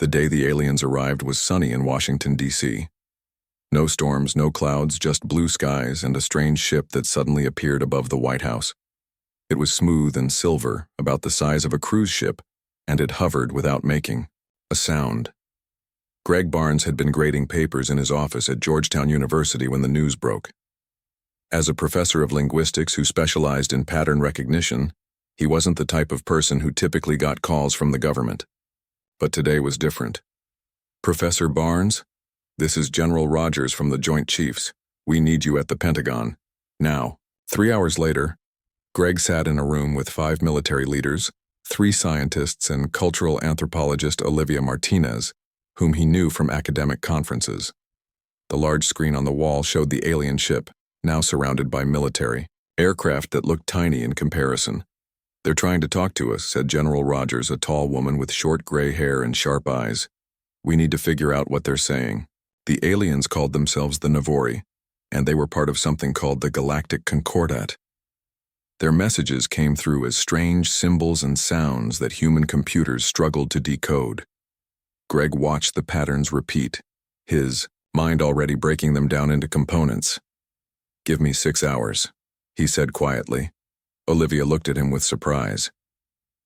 The day the aliens arrived was sunny in Washington, D.C. No storms, no clouds, just blue skies and a strange ship that suddenly appeared above the White House. It was smooth and silver, about the size of a cruise ship, and it hovered without making a sound. Greg Barnes had been grading papers in his office at Georgetown University when the news broke. As a professor of linguistics who specialized in pattern recognition, he wasn't the type of person who typically got calls from the government. But today was different. "Professor Barnes, this is General Rogers from the Joint Chiefs. We need you at the Pentagon. Now." 3 hours later, Greg sat in a room with 5 military leaders, 3 scientists, and cultural anthropologist Olivia Martinez, whom he knew from academic conferences. The large screen on the wall showed the alien ship, now surrounded by military aircraft that looked tiny in comparison. "They're trying to talk to us," said General Rogers, a tall woman with short gray hair and sharp eyes. "We need to figure out what they're saying." The aliens called themselves the Navori, and they were part of something called the Galactic Concordat. Their messages came through as strange symbols and sounds that human computers struggled to decode. Greg watched the patterns repeat, his mind already breaking them down into components. "Give me 6 hours," he said quietly. Olivia looked at him with surprise.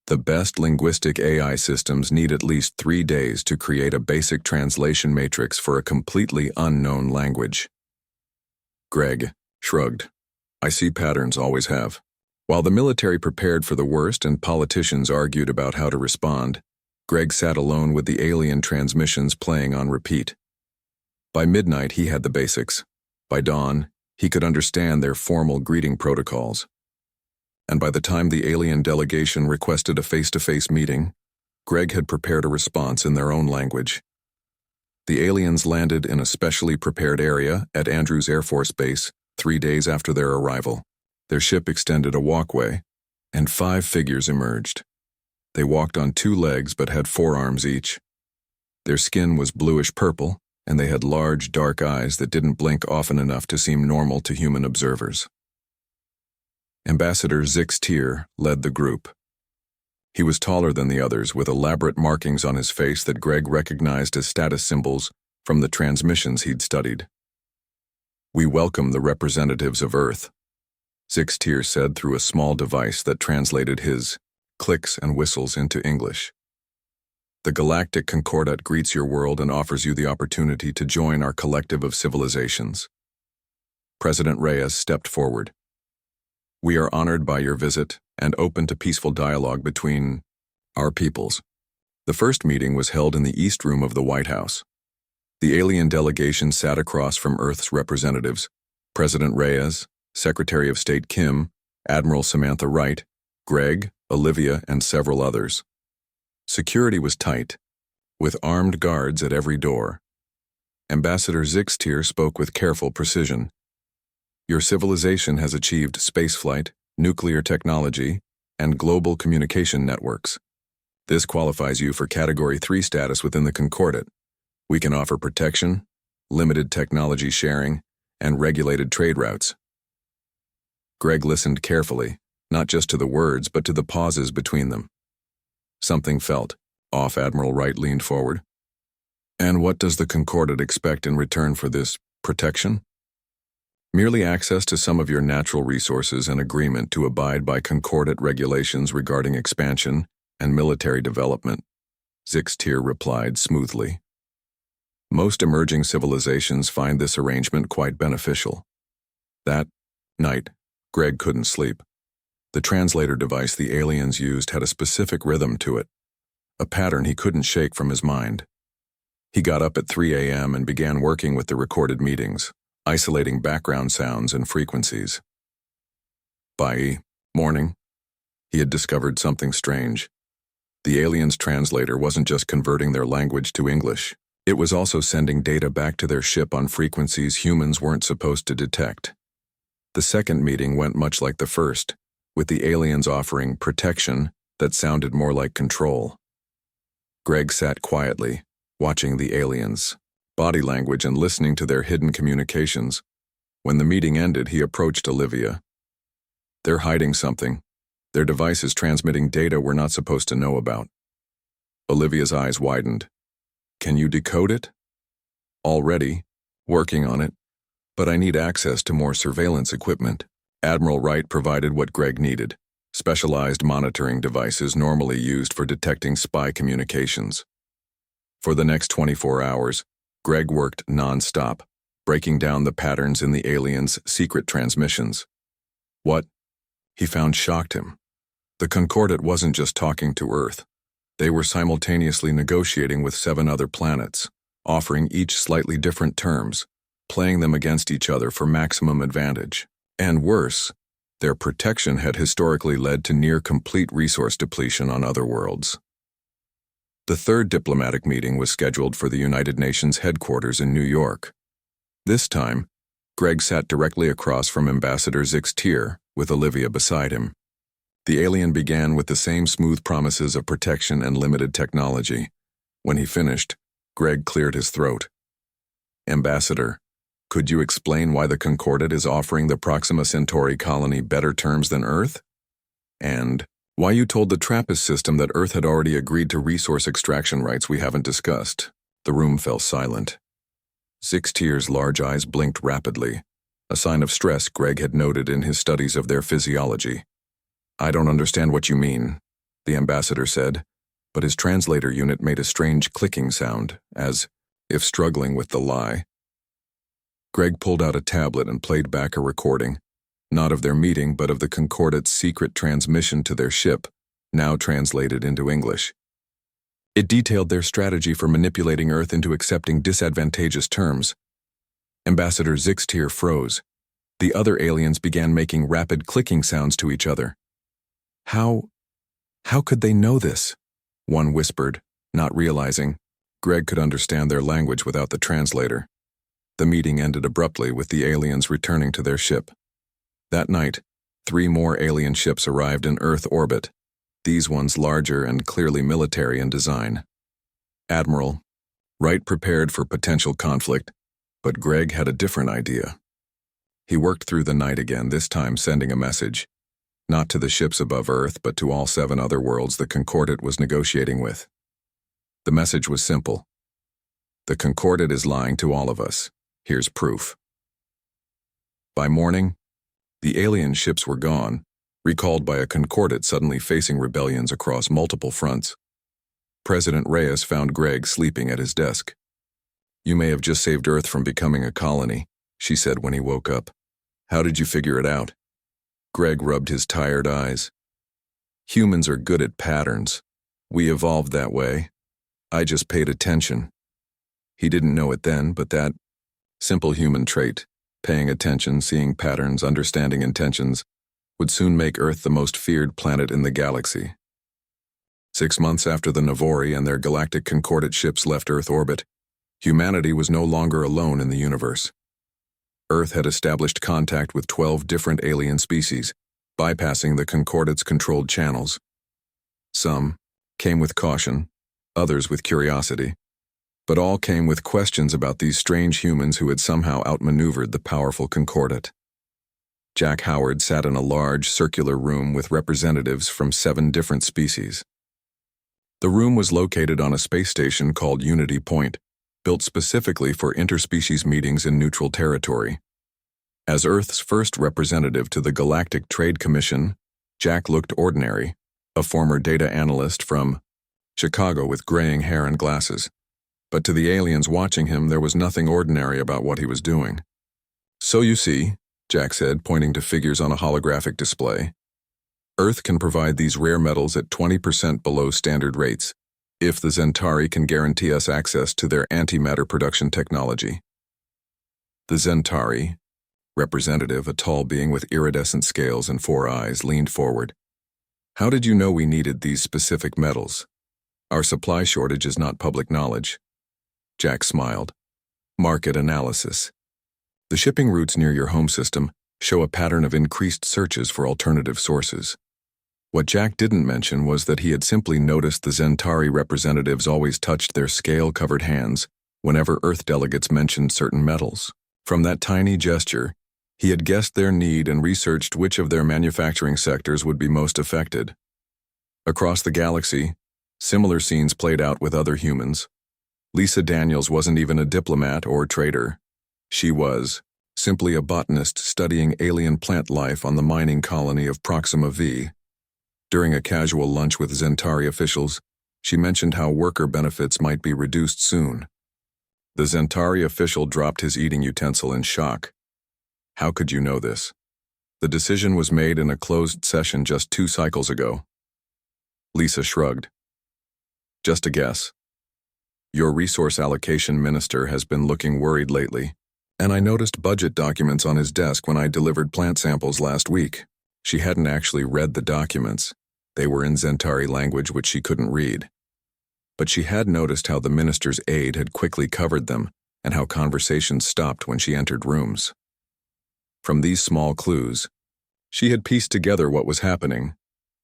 The best linguistic AI systems need at least 3 days to create a basic translation matrix for a completely unknown language. Greg shrugged. "I see patterns, always have." While the military prepared for the worst and politicians argued about how to respond, Greg sat alone with the alien transmissions playing on repeat. By midnight, he had the basics. By dawn, he could understand their formal greeting protocols. And by the time the alien delegation requested a face-to-face meeting, Greg had prepared a response in their own language. The aliens landed in a specially prepared area at Andrews Air Force Base 3 days after their arrival. Their ship extended a walkway, and 5 figures emerged. They walked on 2 legs but had 4 arms each. Their skin was bluish-purple, and they had large, dark eyes that didn't blink often enough to seem normal to human observers. Ambassador Zix Tier led the group. He was taller than the others, with elaborate markings on his face that Greg recognized as status symbols from the transmissions he'd studied. "We welcome the representatives of Earth," Zix Tier said through a small device that translated his clicks and whistles into English. "The Galactic Concordat greets your world and offers you the opportunity to join our collective of civilizations." President Reyes stepped forward. "We are honored by your visit and open to peaceful dialogue between our peoples." The first meeting was held in the East Room of the White House. The alien delegation sat across from Earth's representatives, President Reyes, Secretary of State Kim, Admiral Samantha Wright, Greg, Olivia, and several others. Security was tight, with armed guards at every door. Ambassador Zix Tier spoke with careful precision. "Your civilization has achieved spaceflight, nuclear technology, and global communication networks. This qualifies you for Category 3 status within the Concordat. We can offer protection, limited technology sharing, and regulated trade routes." Greg listened carefully, not just to the words but to the pauses between them. Something felt off. Admiral Wright leaned forward. "And what does the Concordat expect in return for this protection?" "Merely access to some of your natural resources and agreement to abide by Concordat regulations regarding expansion and military development," Zix Tier replied smoothly. "Most emerging civilizations find this arrangement quite beneficial." That night, Greg couldn't sleep. The translator device the aliens used had a specific rhythm to it, a pattern he couldn't shake from his mind. He got up at 3 a.m. and began working with the recorded meetings, isolating background sounds and frequencies. By morning, he had discovered something strange. The aliens' translator wasn't just converting their language to English. It was also sending data back to their ship on frequencies humans weren't supposed to detect. The second meeting went much like the first, with the aliens offering protection that sounded more like control. Greg sat quietly, watching the aliens' body language and listening to their hidden communications. When the meeting ended, he approached Olivia. "They're hiding something. Their device is transmitting data we're not supposed to know about." Olivia's eyes widened. Can you decode it? Already. Working on it. But I need access to more surveillance equipment. Admiral Wright provided what Greg needed, specialized monitoring devices normally used for detecting spy communications. For the next 24 hours, Greg worked non-stop, breaking down the patterns in the aliens' secret transmissions. What he found shocked him. The Concordat wasn't just talking to Earth. They were simultaneously negotiating with 7 other planets, offering each slightly different terms, playing them against each other for maximum advantage. And worse, their protection had historically led to near-complete resource depletion on other worlds. The third diplomatic meeting was scheduled for the United Nations headquarters in New York. This time, Greg sat directly across from Ambassador Zixtier, with Olivia beside him. The alien began with the same smooth promises of protection and limited technology. When he finished, Greg cleared his throat. Ambassador, could you explain why the Concordat is offering the Proxima Centauri colony better terms than Earth? And why you told the TRAPPIST system that Earth had already agreed to resource extraction rights we haven't discussed? The room fell silent. Zixtier's large eyes blinked rapidly, a sign of stress Greg had noted in his studies of their physiology. I don't understand what you mean, the ambassador said, but his translator unit made a strange clicking sound, as if struggling with the lie. Greg pulled out a tablet and played back a recording, not of their meeting but of the Concordat's secret transmission to their ship, now translated into English. It detailed their strategy for manipulating Earth into accepting disadvantageous terms. Ambassador Zixtier froze. The other aliens began making rapid clicking sounds to each other. How could they know this? One whispered, not realizing Greg could understand their language without the translator. The meeting ended abruptly with the aliens returning to their ship. That night, 3 more alien ships arrived in Earth orbit, these ones larger and clearly military in design. Admiral Wright prepared for potential conflict, but Greg had a different idea. He worked through the night again, this time sending a message, not to the ships above Earth, but to all 7 other worlds the Concordat was negotiating with. The message was simple. The Concordat is lying to all of us. Here's proof. By morning, the alien ships were gone, recalled by a Concordat suddenly facing rebellions across multiple fronts. President Reyes found Greg sleeping at his desk. You may have just saved Earth from becoming a colony, she said when he woke up. How did you figure it out? Greg rubbed his tired eyes. Humans are good at patterns. We evolved that way. I just paid attention. He didn't know it then, but that simple human trait, paying attention, seeing patterns, understanding intentions, would soon make Earth the most feared planet in the galaxy. 6 months after the Navori and their galactic Concordat ships left Earth orbit, humanity was no longer alone in the universe. Earth had established contact with 12 different alien species, bypassing the Concordat's controlled channels. Some came with caution, others with curiosity, but all came with questions about these strange humans who had somehow outmaneuvered the powerful Concordat. Jack Howard sat in a large, circular room with representatives from 7 different species. The room was located on a space station called Unity Point, built specifically for interspecies meetings in neutral territory. As Earth's first representative to the Galactic Trade Commission, Jack looked ordinary, a former data analyst from Chicago with graying hair and glasses. But to the aliens watching him, there was nothing ordinary about what he was doing. So you see, Jack said, pointing to figures on a holographic display, Earth can provide these rare metals at 20% below standard rates, if the Zentari can guarantee us access to their antimatter production technology. The Zentari, representative, a tall being with iridescent scales and 4 eyes, leaned forward. How did you know we needed these specific metals? Our supply shortage is not public knowledge. Jack smiled. Market analysis. The shipping routes near your home system show a pattern of increased searches for alternative sources. What Jack didn't mention was that he had simply noticed the Zentari representatives always touched their scale-covered hands whenever Earth delegates mentioned certain metals. From that tiny gesture, he had guessed their need and researched which of their manufacturing sectors would be most affected. Across the galaxy, similar scenes played out with other humans. Lisa Daniels wasn't even a diplomat or trader. She was simply a botanist studying alien plant life on the mining colony of Proxima V. During a casual lunch with Zentari officials, she mentioned how worker benefits might be reduced soon. The Zentari official dropped his eating utensil in shock. How could you know this? The decision was made in a closed session just 2 cycles ago. Lisa shrugged. Just a guess. Your resource allocation minister has been looking worried lately, and I noticed budget documents on his desk when I delivered plant samples last week. She hadn't actually read the documents. They were in Zentari language which she couldn't read. But she had noticed how the minister's aide had quickly covered them and how conversations stopped when she entered rooms. From these small clues, she had pieced together what was happening.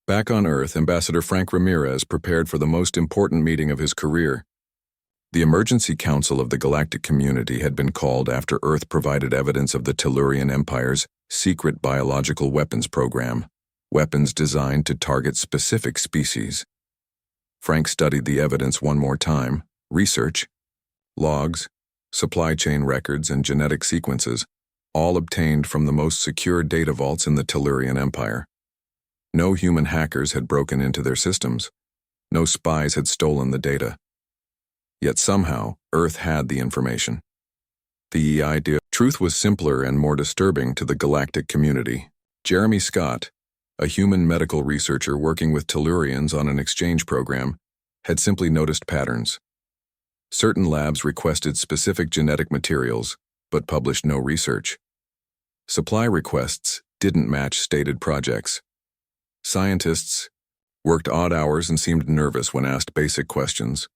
Back on Earth, Ambassador Frank Ramirez prepared for the most important meeting of his career. The Emergency Council of the Galactic Community had been called after Earth provided evidence of the Tellurian Empire's secret biological weapons program, weapons designed to target specific species. Frank studied the evidence one more time, research, logs, supply chain records, and genetic sequences, all obtained from the most secure data vaults in the Tellurian Empire. No human hackers had broken into their systems. No spies had stolen the data. Yet somehow, Earth had the information. The idea truth was simpler and more disturbing to the galactic community. Jeremy Scott, a human medical researcher working with Tellurians on an exchange program, had simply noticed patterns. Certain labs requested specific genetic materials, but published no research. Supply requests didn't match stated projects. Scientists worked odd hours and seemed nervous when asked basic questions.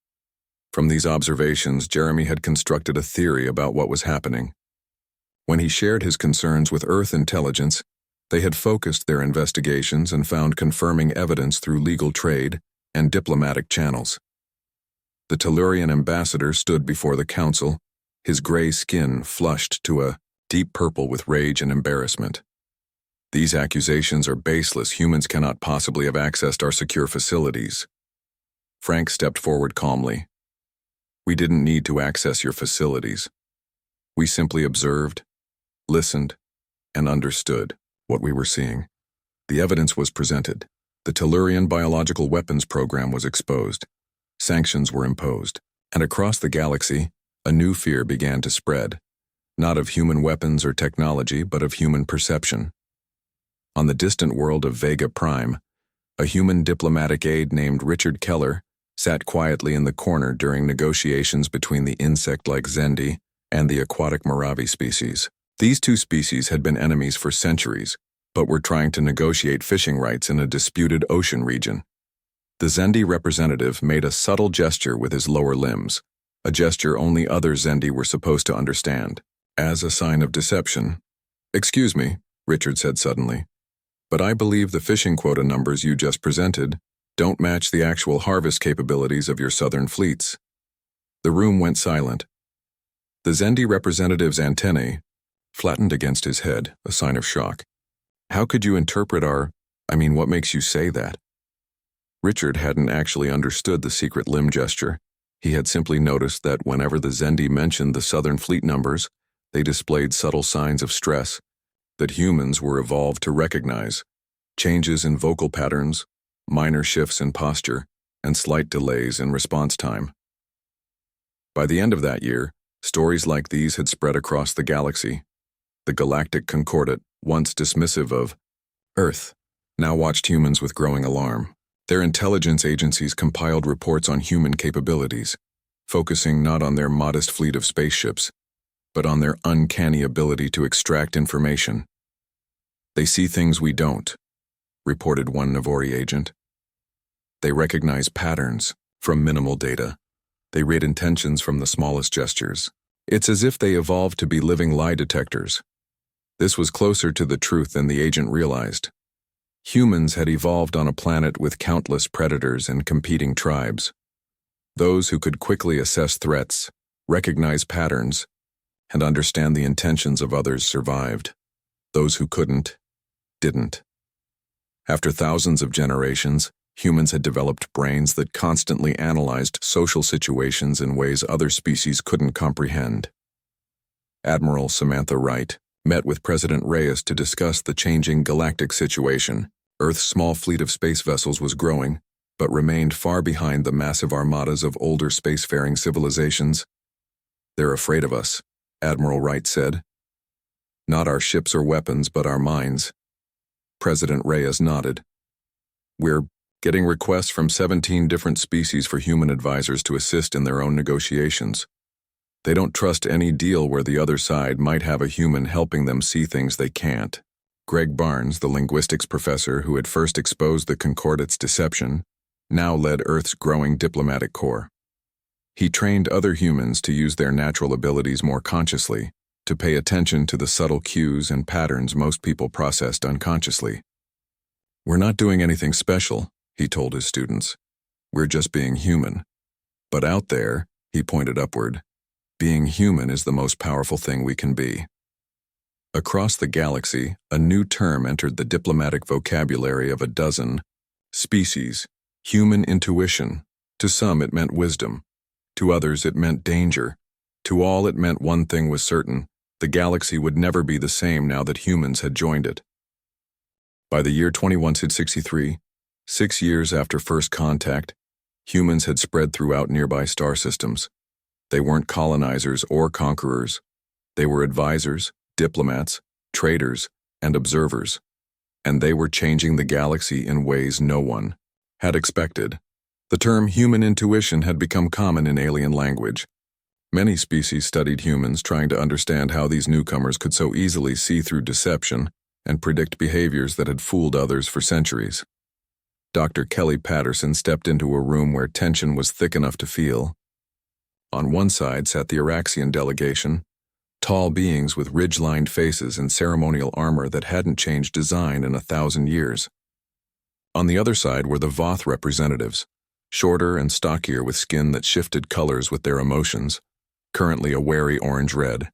From these observations, Jeremy had constructed a theory about what was happening. When he shared his concerns with Earth intelligence, they had focused their investigations and found confirming evidence through legal trade and diplomatic channels. The Tellurian ambassador stood before the council, his gray skin flushed to a deep purple with rage and embarrassment. These accusations are baseless. Humans cannot possibly have accessed our secure facilities. Frank stepped forward calmly. We didn't need to access your facilities. We simply observed, listened, and understood what we were seeing. The evidence was presented. The Tellurian biological weapons program was exposed. Sanctions were imposed. And across the galaxy, a new fear began to spread, not of human weapons or technology, but of human perception. On the distant world of Vega Prime, a human diplomatic aide named Richard Keller sat quietly in the corner during negotiations between the insect-like Zendi and the aquatic Mojave species. These two species had been enemies for centuries, but were trying to negotiate fishing rights in a disputed ocean region. The Zendi representative made a subtle gesture with his lower limbs, a gesture only other Zendi were supposed to understand, as a sign of deception. "Excuse me," Richard said suddenly, "but I believe the fishing quota numbers you just presented don't match the actual harvest capabilities of your southern fleets." The room went silent. The Zendi representative's antennae flattened against his head, a sign of shock. "How could you interpret what makes you say that?" Richard hadn't actually understood the secret limb gesture. He had simply noticed that whenever the Zendi mentioned the southern fleet numbers, they displayed subtle signs of stress that humans were evolved to recognize: changes in vocal patterns, minor shifts in posture, and slight delays in response time. By the end of that year, stories like these had spread across the galaxy. The Galactic Concordat, once dismissive of Earth, now watched humans with growing alarm. Their intelligence agencies compiled reports on human capabilities, focusing not on their modest fleet of spaceships, but on their uncanny ability to extract information. "They see things we don't," reported one Navori agent. "They recognize patterns from minimal data. They read intentions from the smallest gestures. It's as if they evolved to be living lie detectors." This was closer to the truth than the agent realized. Humans had evolved on a planet with countless predators and competing tribes. Those who could quickly assess threats, recognize patterns, and understand the intentions of others survived. Those who couldn't, didn't. After thousands of generations, Humans had developed brains that constantly analyzed social situations in ways other species couldn't comprehend. Admiral Samantha Wright met with President Reyes to discuss the changing galactic situation. Earth's small fleet of space vessels was growing, but remained far behind the massive armadas of older spacefaring civilizations. "They're afraid of us," Admiral Wright said. "Not our ships or weapons, but our minds." President Reyes nodded. "We're getting requests from 17 different species for human advisors to assist in their own negotiations. They don't trust any deal where the other side might have a human helping them see things they can't." Greg Barnes, the linguistics professor who had first exposed the Concordate's deception, now led Earth's growing diplomatic corps. He trained other humans to use their natural abilities more consciously, to pay attention to the subtle cues and patterns most people processed unconsciously. "We're not doing anything special," he told his students. "We're just being human. But out there," he pointed upward, "being human is the most powerful thing we can be." Across the galaxy, a new term entered the diplomatic vocabulary of a dozen species: human intuition. To some it meant wisdom. To others it meant danger. To all it meant one thing was certain: the galaxy would never be the same now that humans had joined it. By the year 2163, 6 years after first contact, humans had spread throughout nearby star systems. They weren't colonizers or conquerors. They were advisors, diplomats, traders, and observers. And they were changing the galaxy in ways no one had expected. The term human intuition had become common in alien language. Many species studied humans, trying to understand how these newcomers could so easily see through deception and predict behaviors that had fooled others for centuries. Dr. Kelly Patterson stepped into a room where tension was thick enough to feel. On one side sat the Araxian delegation, tall beings with ridge-lined faces and ceremonial armor that hadn't changed design in 1,000 years. On the other side were the Voth representatives, shorter and stockier with skin that shifted colors with their emotions, currently a wary orange-red.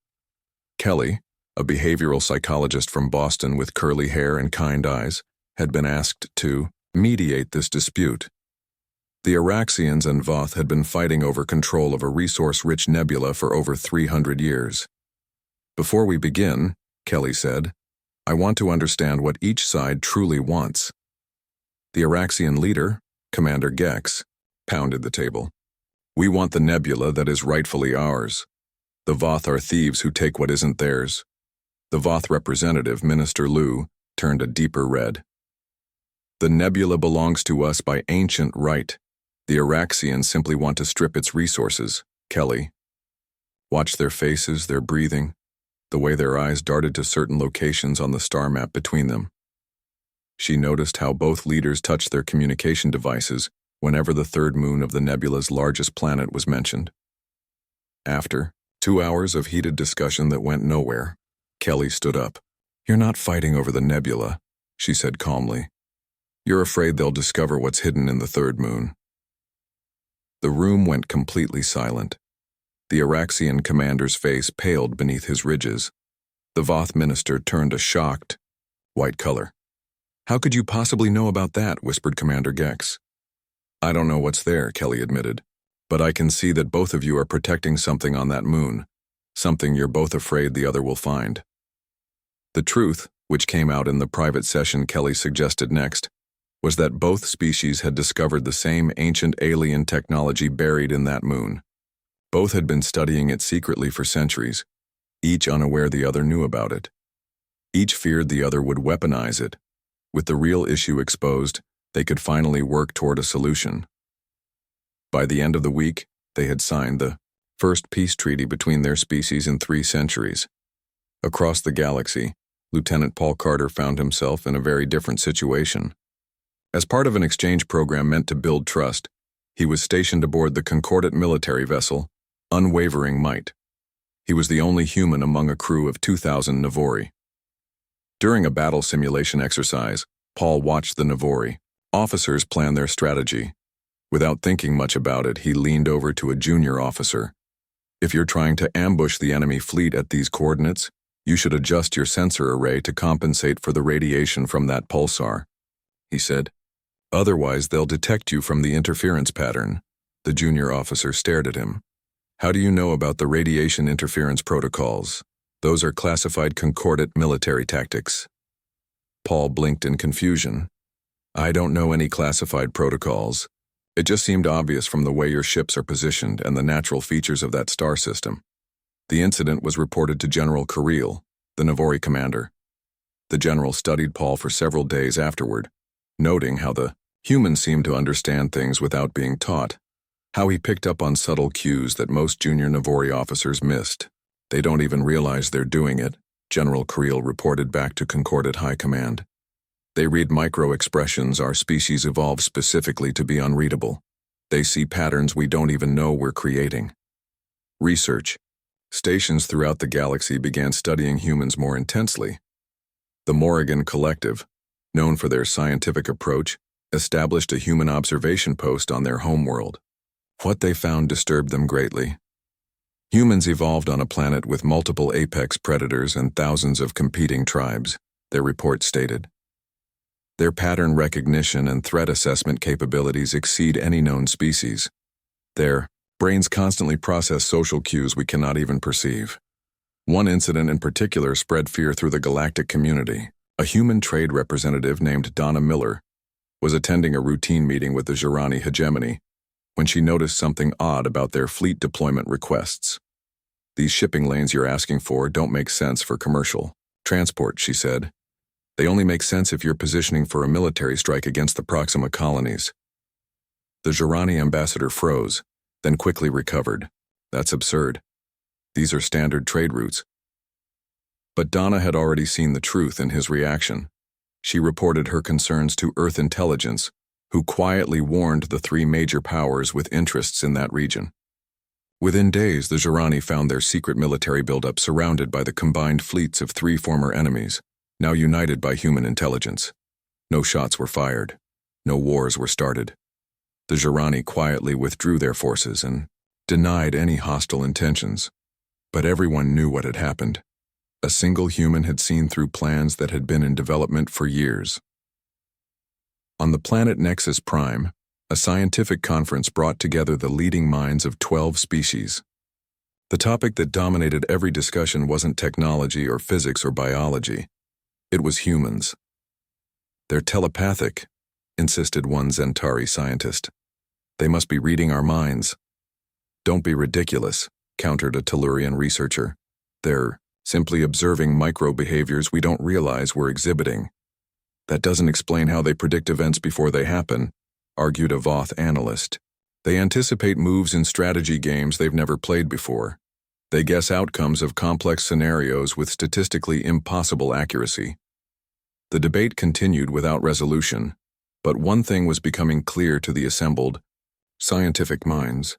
Kelly, a behavioral psychologist from Boston with curly hair and kind eyes, had been asked to mediate this dispute. The Araxians and Voth had been fighting over control of a resource-rich nebula for over 300 years. "Before we begin," Kelly said, "I want to understand what each side truly wants." The Araxian leader, Commander Gex, pounded the table. "We want the nebula that is rightfully ours. The Voth are thieves who take what isn't theirs." The Voth representative, Minister Liu, turned a deeper red. "The nebula belongs to us by ancient right. The Araxians simply want to strip its resources." Kelly watched their faces, their breathing, the way their eyes darted to certain locations on the star map between them. She noticed how both leaders touched their communication devices whenever the third moon of the nebula's largest planet was mentioned. After 2 hours of heated discussion that went nowhere, Kelly stood up. "You're not fighting over the nebula," she said calmly. "You're afraid they'll discover what's hidden in the third moon." The room went completely silent. The Araxian commander's face paled beneath his ridges. The Voth minister turned a shocked white color. "How could you possibly know about that?" whispered Commander Gex. "I don't know what's there," Kelly admitted, "but I can see that both of you are protecting something on that moon, something you're both afraid the other will find." The truth, which came out in the private session Kelly suggested next, was that both species had discovered the same ancient alien technology buried in that moon. Both had been studying it secretly for centuries, each unaware the other knew about it. Each feared the other would weaponize it. With the real issue exposed, they could finally work toward a solution. By the end of the week, they had signed the first peace treaty between their species in 3 centuries. Across the galaxy, Lieutenant Paul Carter found himself in a very different situation. As part of an exchange program meant to build trust, he was stationed aboard the Concordate military vessel, Unwavering Might. He was the only human among a crew of 2,000 Navori. During a battle simulation exercise, Paul watched the Navori officers plan their strategy. Without thinking much about it, he leaned over to a junior officer. "If you're trying to ambush the enemy fleet at these coordinates, you should adjust your sensor array to compensate for the radiation from that pulsar," he said. Otherwise, they'll detect you from the interference pattern. The junior officer stared at him. How do you know about the radiation interference protocols? Those are classified concordant military tactics. Paul blinked in confusion. I don't know any classified protocols. It just seemed obvious from the way your ships are positioned and the natural features of that star system. The incident was reported to General Kirill, the Navori commander. The general studied Paul for several days afterward, noting how the humans seemed to understand things without being taught, how he picked up on subtle cues that most junior Navori officers missed. They don't even realize they're doing it, General Kirill reported back to Concordant High Command. They read micro-expressions our species evolved specifically to be unreadable. They see patterns we don't even know we're creating. Research. Stations throughout the galaxy began studying humans more intensely. The Morrigan Collective, known for their scientific approach, established a human observation post on their homeworld. What they found disturbed them greatly. Humans evolved on a planet with multiple apex predators and thousands of competing tribes, their report stated. Their pattern recognition and threat assessment capabilities exceed any known species. Their brains constantly process social cues we cannot even perceive. One incident in particular spread fear through the galactic community. A human trade representative named Donna Miller was attending a routine meeting with the Jirani hegemony when she noticed something odd about their fleet deployment requests. These shipping lanes you're asking for don't make sense for commercial transport, she said. They only make sense if you're positioning for a military strike against the Proxima colonies. The Jirani ambassador froze, then quickly recovered. That's absurd. These are standard trade routes. But Donna had already seen the truth in his reaction. She reported her concerns to Earth intelligence, who quietly warned the three major powers with interests in that region. Within days, the Jirani found their secret military buildup surrounded by the combined fleets of three former enemies, now united by human intelligence. No shots were fired. No wars were started. The Jirani quietly withdrew their forces and denied any hostile intentions. But everyone knew what had happened. A single human had seen through plans that had been in development for years. On the planet Nexus Prime, a scientific conference brought together the leading minds of 12 species. The topic that dominated every discussion wasn't technology or physics or biology. It was humans. They're telepathic, insisted one Zentari scientist. They must be reading our minds. Don't be ridiculous, countered a Tellurian researcher. They're simply observing micro-behaviors we don't realize we're exhibiting. That doesn't explain how they predict events before they happen, argued a Voth analyst. They anticipate moves in strategy games they've never played before. They guess outcomes of complex scenarios with statistically impossible accuracy. The debate continued without resolution, but one thing was becoming clear to the assembled scientific minds.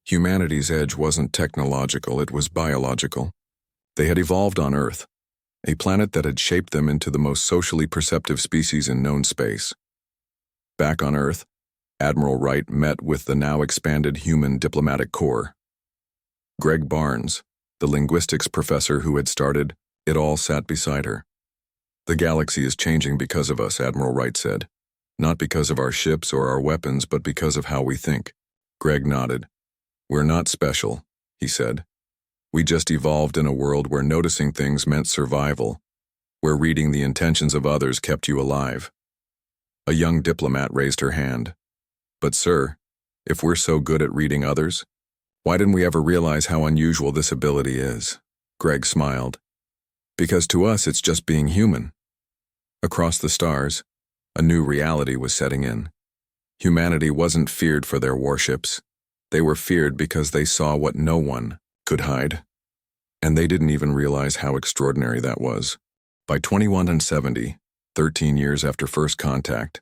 Humanity's edge wasn't technological, it was biological. They had evolved on Earth, a planet that had shaped them into the most socially perceptive species in known space. Back on Earth, Admiral Wright met with the now expanded Human Diplomatic Corps. Greg Barnes, the linguistics professor who had started it all, sat beside her. The galaxy is changing because of us, Admiral Wright said. Not because of our ships or our weapons, but because of how we think. Greg nodded. We're not special, he said. We just evolved in a world where noticing things meant survival, where reading the intentions of others kept you alive. A young diplomat raised her hand. But sir, if we're so good at reading others, why didn't we ever realize how unusual this ability is? Greg smiled. Because to us it's just being human. Across the stars, a new reality was setting in. Humanity wasn't feared for their warships. They were feared because they saw what no one could hide. And they didn't even realize how extraordinary that was. By 2170, 13 years after first contact,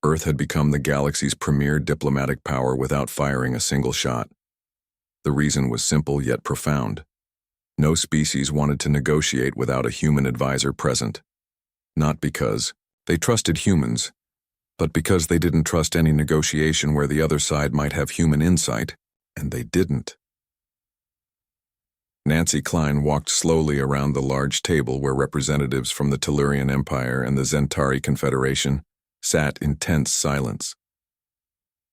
Earth had become the galaxy's premier diplomatic power without firing a single shot. The reason was simple yet profound. No species wanted to negotiate without a human advisor present. Not because they trusted humans, but because they didn't trust any negotiation where the other side might have human insight, and they didn't. Nancy Klein walked slowly around the large table where representatives from the Tellurian Empire and the Zentari Confederation sat in tense silence.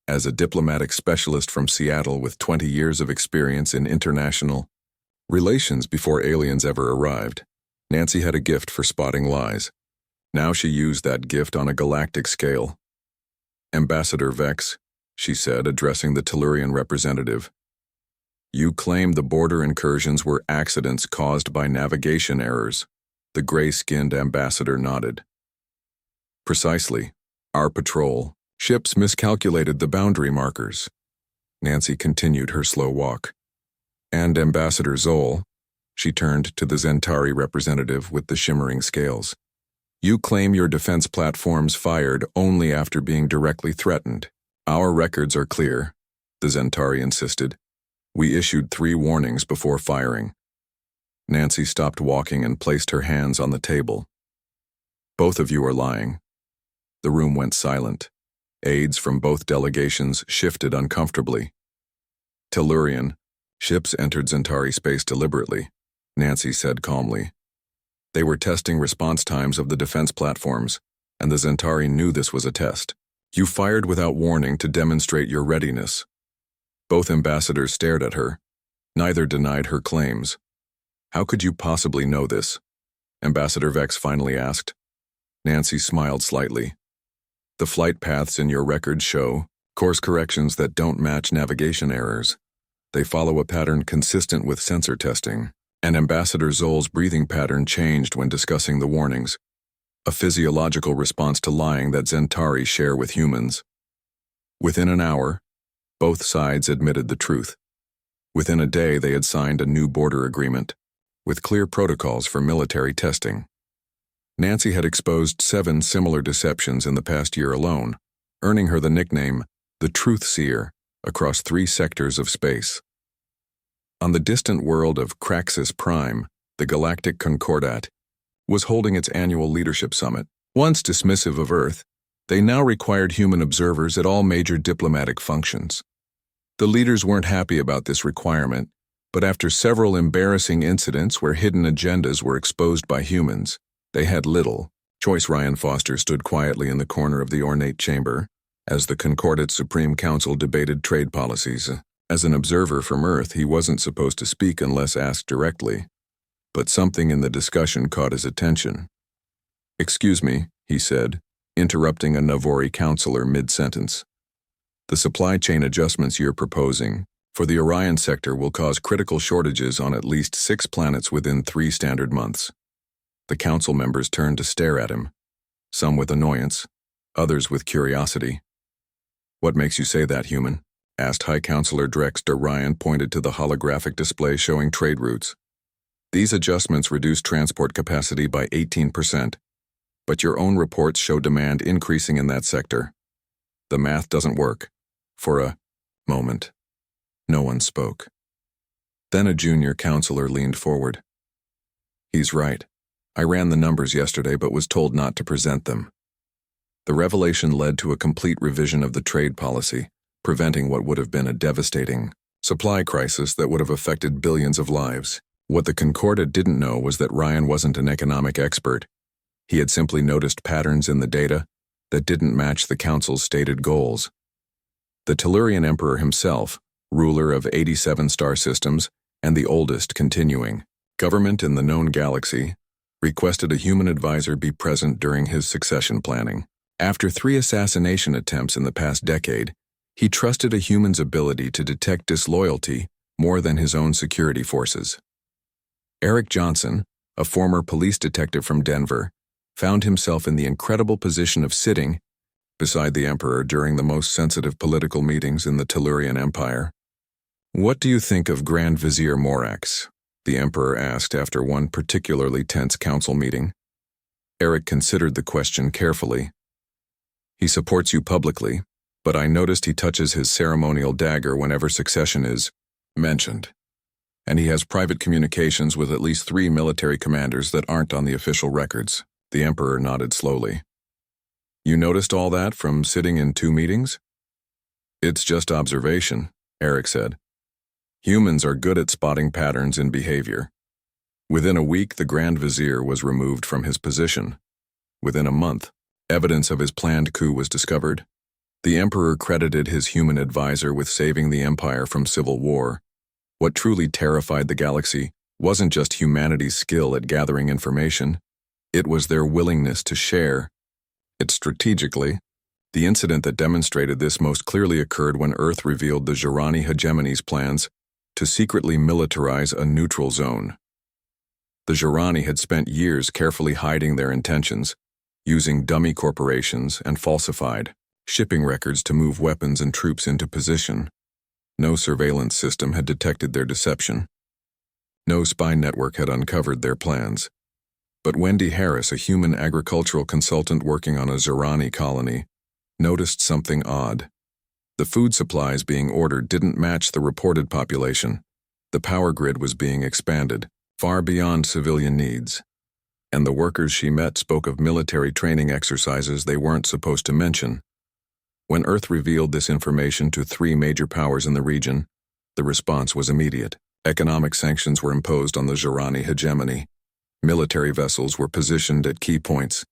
As a diplomatic specialist from Seattle with 20 years of experience in international relations before aliens ever arrived, Nancy had a gift for spotting lies. Now she used that gift on a galactic scale. "Ambassador Vex," she said, addressing the Tellurian representative, "you claim the border incursions were accidents caused by navigation errors." The gray-skinned ambassador nodded. "Precisely. Our patrol ships miscalculated the boundary markers." Nancy continued her slow walk. "And Ambassador Zoll," she turned to the Zentari representative with the shimmering scales, "you claim your defense platforms fired only after being directly threatened." "Our records are clear," the Zentari insisted. "We issued 3 warnings before firing." Nancy stopped walking and placed her hands on the table. "Both of you are lying." The room went silent. Aides from both delegations shifted uncomfortably. "Tellurian ships entered Zentari space deliberately," Nancy said calmly. "They were testing response times of the defense platforms, and the Zentari knew this was a test. You fired without warning to demonstrate your readiness." Both ambassadors stared at her. Neither denied her claims. "How could you possibly know this?" Ambassador Vex finally asked. Nancy smiled slightly. "The flight paths in your records show course corrections that don't match navigation errors. They follow a pattern consistent with sensor testing, and Ambassador Zoll's breathing pattern changed when discussing the warnings, a physiological response to lying that Zentari share with humans." Within an hour, both sides admitted the truth. Within a day, they had signed a new border agreement, with clear protocols for military testing. Nancy had exposed 7 similar deceptions in the past year alone, earning her the nickname the Truth Seer across 3 sectors of space. On the distant world of Craxus Prime, the Galactic Concordat was holding its annual leadership summit. Once dismissive of Earth, they now required human observers at all major diplomatic functions. The leaders weren't happy about this requirement, but after several embarrassing incidents where hidden agendas were exposed by humans, they had little choice. Ryan Foster stood quietly in the corner of the ornate chamber as the Concordat Supreme Council debated trade policies. As an observer from Earth, he wasn't supposed to speak unless asked directly, but something in the discussion caught his attention. "Excuse me," he said, interrupting a Navori counselor mid-sentence. "The supply chain adjustments you're proposing for the Orion sector will cause critical shortages on at least 6 planets within 3 standard months." The council members turned to stare at him, some with annoyance, others with curiosity. "What makes you say that, human?" asked High Counselor Drex. Ryan pointed to the holographic display showing trade routes. "These adjustments reduce transport capacity by 18%, but your own reports show demand increasing in that sector. The math doesn't work." For a moment, no one spoke. Then a junior counselor leaned forward. "He's right. I ran the numbers yesterday but was told not to present them." The revelation led to a complete revision of the trade policy, preventing what would have been a devastating supply crisis that would have affected billions of lives. What the Concordat didn't know was that Ryan wasn't an economic expert. He had simply noticed patterns in the data that didn't match the Council's stated goals. The Tellurian Emperor himself, ruler of 87 star systems and the oldest continuing government in the known galaxy, requested a human advisor be present during his succession planning. After 3 assassination attempts in the past decade, he trusted a human's ability to detect disloyalty more than his own security forces. Eric Johnson, a former police detective from Denver, found himself in the incredible position of sitting beside the Emperor during the most sensitive political meetings in the Tellurian Empire. "What do you think of Grand Vizier Morax?" the Emperor asked after one particularly tense council meeting. Eric considered the question carefully. "He supports you publicly, but I noticed he touches his ceremonial dagger whenever succession is mentioned. And he has private communications with at least 3 military commanders that aren't on the official records." The Emperor nodded slowly. "You noticed all that from sitting in 2 meetings?" "It's just observation," Eric said. "Humans are good at spotting patterns in behavior." Within a week, the Grand Vizier was removed from his position. Within a month, Evidence of his planned coup was discovered. The Emperor credited his human advisor with saving the Empire from civil war. What truly terrified the galaxy wasn't just humanity's skill at gathering information, it was their willingness to share it strategically. The incident that demonstrated this most clearly occurred when Earth revealed the Jirani hegemony's plans to secretly militarize a neutral zone. The Jirani had spent years carefully hiding their intentions, using dummy corporations and falsified shipping records to move weapons and troops into position. No surveillance system had detected their deception. No spy network had uncovered their plans. But Wendy Harris, a human agricultural consultant working on a Jirani colony, noticed something odd. The food supplies being ordered didn't match the reported population. The power grid was being expanded, far beyond civilian needs. And the workers she met spoke of military training exercises they weren't supposed to mention. When Earth revealed this information to 3 major powers in the region, the response was immediate. Economic sanctions were imposed on the Jirani hegemony. Military vessels were positioned at key points,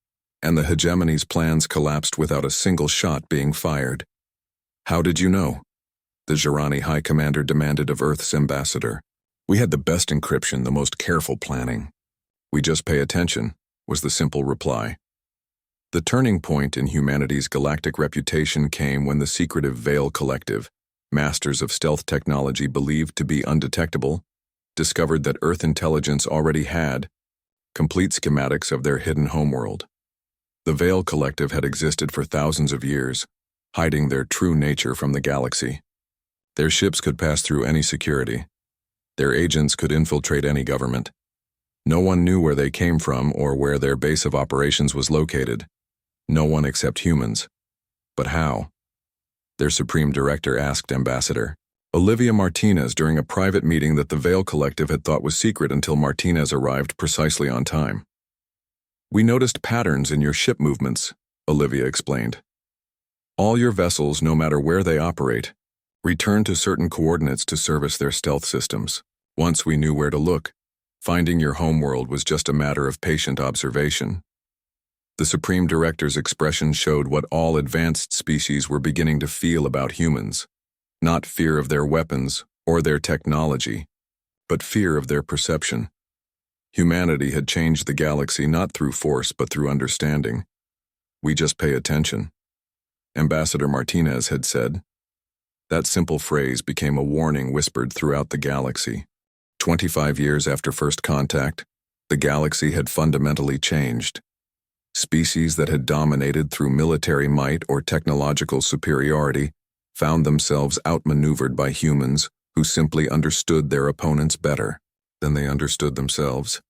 and the hegemony's plans collapsed without a single shot being fired. How did you know? The Jirani High Commander demanded of Earth's ambassador. We had the best encryption, the most careful planning. We just pay attention, was the simple reply. The turning point in humanity's galactic reputation came when the secretive Veil Collective, masters of stealth technology believed to be undetectable, discovered that Earth intelligence already had complete schematics of their hidden homeworld. The Veil Collective had existed for thousands of years, hiding their true nature from the galaxy. Their ships could pass through any security. Their agents could infiltrate any government. No one knew where they came from or where their base of operations was located. No one except humans. But how? Their Supreme Director asked Ambassador Olivia Martinez during a private meeting that the Veil Collective had thought was secret until Martinez arrived precisely on time. We noticed patterns in your ship movements, Olivia explained. All your vessels, no matter where they operate, return to certain coordinates to service their stealth systems. Once we knew where to look, finding your homeworld was just a matter of patient observation. The Supreme Director's expression showed what all advanced species were beginning to feel about humans. Not fear of their weapons or their technology, but fear of their perception. Humanity had changed the galaxy not through force but through understanding. We just pay attention. Ambassador Martinez had said. That simple phrase became a warning whispered throughout the galaxy. 25 years after first contact, the galaxy had fundamentally changed. Species that had dominated through military might or technological superiority found themselves outmaneuvered by humans who simply understood their opponents better than they understood themselves.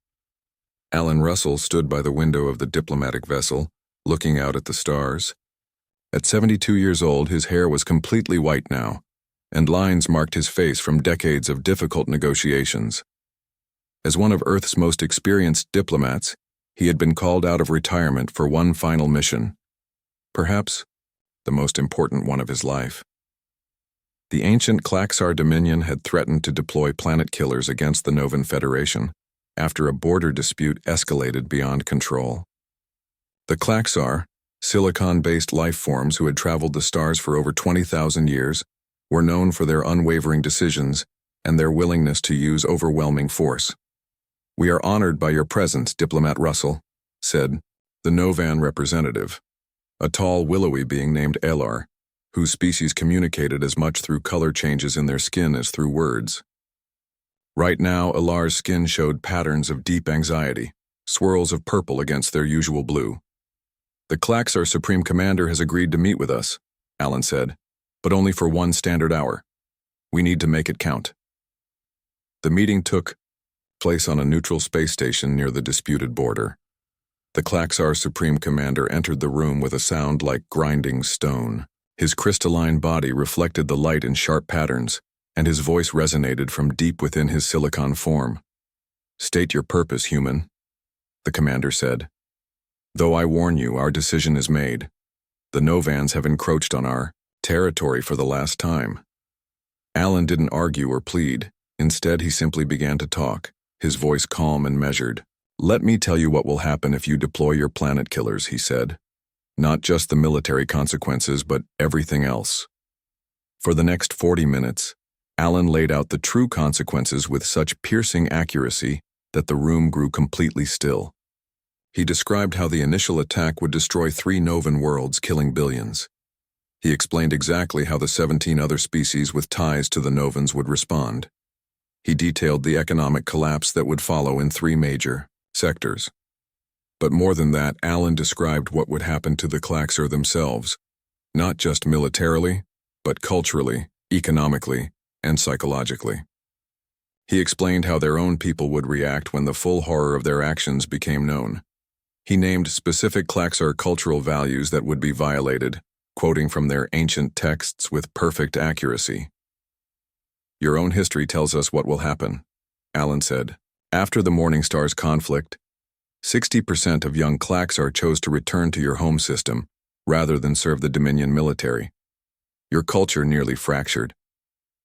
Alan Russell stood by the window of the diplomatic vessel, looking out at the stars. At 72 years old, his hair was completely white now, and lines marked his face from decades of difficult negotiations. As one of Earth's most experienced diplomats, he had been called out of retirement for one final mission, perhaps the most important one of his life. The ancient Klaxar Dominion had threatened to deploy planet killers against the Novan Federation after a border dispute escalated beyond control. The Klaxar, silicon-based life forms who had traveled the stars for over 20,000 years, were known for their unwavering decisions and their willingness to use overwhelming force. We are honored by your presence, Diplomat Russell, said the Novan representative, a tall willowy being named Elar, whose species communicated as much through color changes in their skin as through words. Right now, Elar's skin showed patterns of deep anxiety, swirls of purple against their usual blue. The Klaxar Supreme Commander has agreed to meet with us, Alan said, but only for one standard hour. We need to make it count. The meeting took place on a neutral space station near the disputed border. The Klaxar Supreme Commander entered the room with a sound like grinding stone. His crystalline body reflected the light in sharp patterns, and his voice resonated from deep within his silicon form. State your purpose, human, the commander said. Though I warn you, our decision is made. The Novans have encroached on our territory for the last time. Alan didn't argue or plead. Instead, he simply began to talk, his voice calm and measured. Let me tell you what will happen if you deploy your planet killers, he said. Not just the military consequences, but everything else. For the next 40 minutes, Alan laid out the true consequences with such piercing accuracy that the room grew completely still. He described how the initial attack would destroy 3 Novan worlds, killing billions. He explained exactly how the 17 other species with ties to the Novans would respond. He detailed the economic collapse that would follow in 3 major sectors. But more than that, Alan described what would happen to the Klaxar themselves, not just militarily, but culturally, economically, and psychologically. He explained how their own people would react when the full horror of their actions became known. He named specific Klaxar cultural values that would be violated, quoting from their ancient texts with perfect accuracy. "Your own history tells us what will happen," Alan said. "After the Morning Star's conflict, 60% of young Klaxar chose to return to your home system rather than serve the Dominion military. Your culture nearly fractured.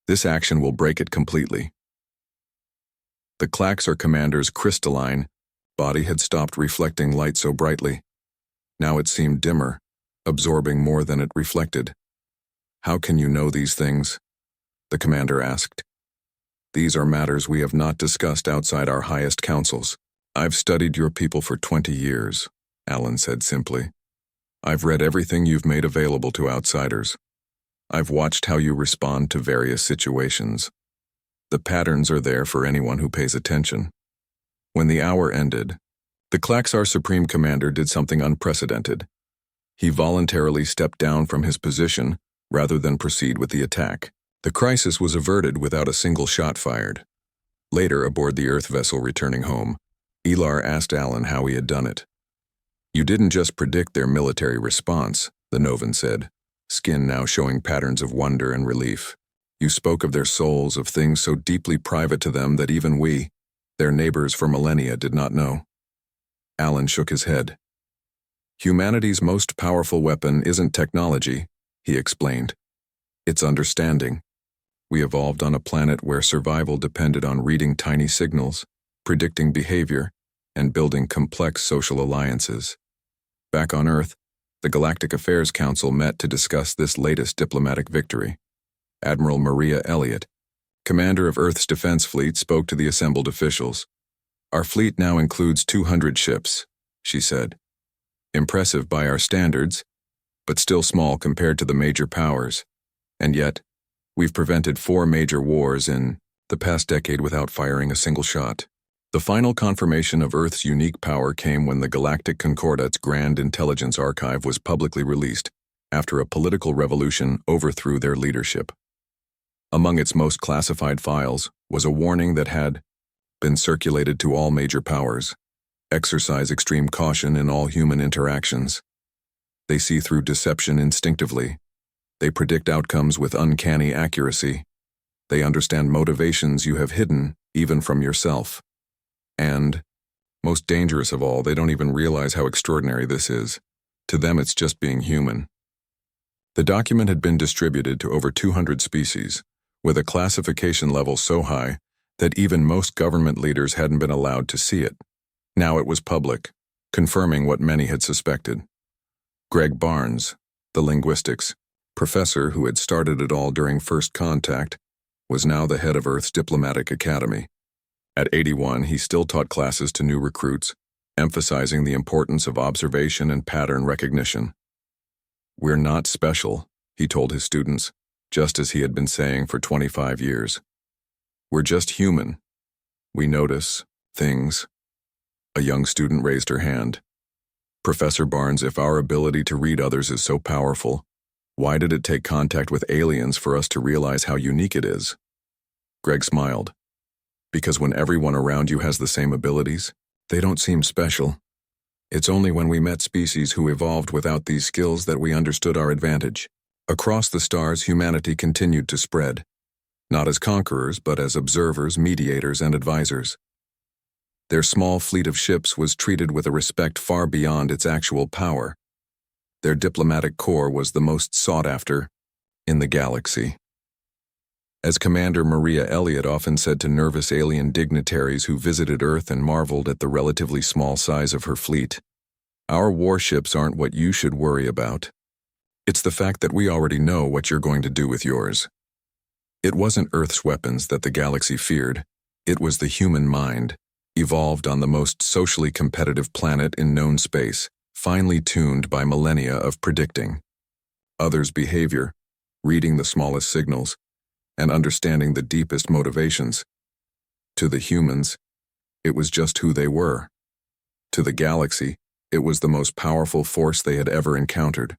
This action will break it completely." The Klaxar commander's crystalline body had stopped reflecting light so brightly. Now it seemed dimmer, absorbing more than it reflected. "How can you know these things?" the commander asked. "These are matters we have not discussed outside our highest councils." "I've studied your people for 20 years, Alan said simply. "I've read everything you've made available to outsiders. I've watched how you respond to various situations. The patterns are there for anyone who pays attention." When the hour ended, the Klaxar Supreme Commander did something unprecedented. He voluntarily stepped down from his position rather than proceed with the attack. The crisis was averted without a single shot fired. Later, aboard the Earth vessel returning home, Elar asked Alan how he had done it. "You didn't just predict their military response," the Novan said, skin now showing patterns of wonder and relief. "You spoke of their souls, of things so deeply private to them that even we, their neighbors for millennia, did not know." Alan shook his head. "Humanity's most powerful weapon isn't technology," he explained. "It's understanding. We evolved on a planet where survival depended on reading tiny signals, predicting behavior, and building complex social alliances. Back on Earth, the Galactic Affairs Council met to discuss this latest diplomatic victory. Admiral Maria Elliott, commander of Earth's defense fleet, spoke to the assembled officials. "Our fleet now includes 200 ships," she said. "Impressive by our standards, but still small compared to the major powers. And yet, we've prevented 4 major wars in the past decade without firing a single shot." The final confirmation of Earth's unique power came when the Galactic Concordat's Grand Intelligence Archive was publicly released after a political revolution overthrew their leadership. Among its most classified files was a warning that had been circulated to all major powers: exercise extreme caution in all human interactions. They see through deception instinctively. They predict outcomes with uncanny accuracy. They understand motivations you have hidden, even from yourself. And, most dangerous of all, they don't even realize how extraordinary this is. To them, it's just being human. The document had been distributed to over 200 species, with a classification level so high that even most government leaders hadn't been allowed to see it. Now it was public, confirming what many had suspected. Greg Barnes, the linguistics professor who had started it all during first contact, was now the head of Earth's diplomatic academy. At 81, he still taught classes to new recruits, emphasizing the importance of observation and pattern recognition. "We're not special," he told his students, just as he had been saying for 25 years. "We're just human. We notice things." A young student raised her hand. "Professor Barnes, if our ability to read others is so powerful, why did it take contact with aliens for us to realize how unique it is?" Greg smiled. "Because when everyone around you has the same abilities, they don't seem special. It's only when we met species who evolved without these skills that we understood our advantage." Across the stars, humanity continued to spread, not as conquerors, but as observers, mediators, and advisors. Their small fleet of ships was treated with a respect far beyond its actual power. Their diplomatic corps was the most sought after in the galaxy. As Commander Maria Elliott often said to nervous alien dignitaries who visited Earth and marveled at the relatively small size of her fleet, Our warships aren't what you should worry about. It's the fact that we already know what you're going to do with yours. It wasn't Earth's weapons that the galaxy feared. It was the human mind, evolved on the most socially competitive planet in known space, finely tuned by millennia of predicting others' behavior, reading the smallest signals, and understanding the deepest motivations. To the humans, it was just who they were. To the galaxy, it was the most powerful force they had ever encountered.